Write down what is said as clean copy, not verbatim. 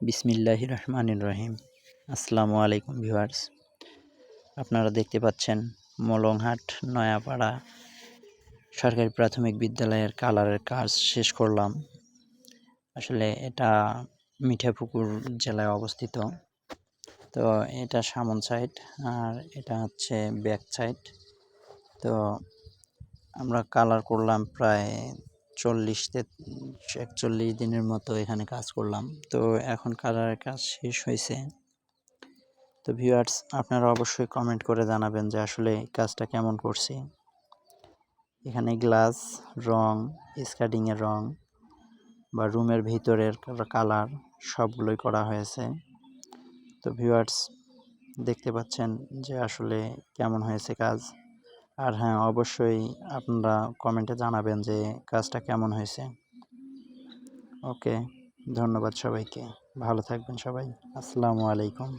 বিসমিল্লাহির রহমানির রহিম। আসসালামু আলাইকুম ভিউয়ার্স। আপনারা দেখতে পাচ্ছেন মলংহাট নয়াপাড়া সরকারি প্রাথমিক বিদ্যালয়ের কালারের কাজ শেষ করলাম। আসলে এটা মিঠাপুকুর জেলায় অবস্থিত। তো এটা সামন সাইড আর এটা হচ্ছে ব্যাক সাইড। তো আমরা কালার করলাম প্রায় 40 থেকে 41 দিনের মতো এখানে কাজ করলাম। তো এখন কালারের কাজ শেষ হয়েছে। তো ভিউয়ার্স, আপনারা অবশ্যই কমেন্ট করে জানাবেন যে আসলে কাজটা কেমন করছি। এখানে গ্লাস, রং, স্কার্টিংয়ের রং বা রুমের ভিতরের কালার সবগুলোই করা হয়েছে। তো ভিউয়ার্স, দেখতে পাচ্ছেন যে আসলে কেমন হয়েছে কাজ। আর হ্যাঁ, অবশ্যই আপনারা কমেন্টে জানাবেন যে কাজটা কেমন হয়েছে। ওকে, ধন্যবাদ সবাইকে। ভালো থাকবেন সবাই। আসসালামু আলাইকুম।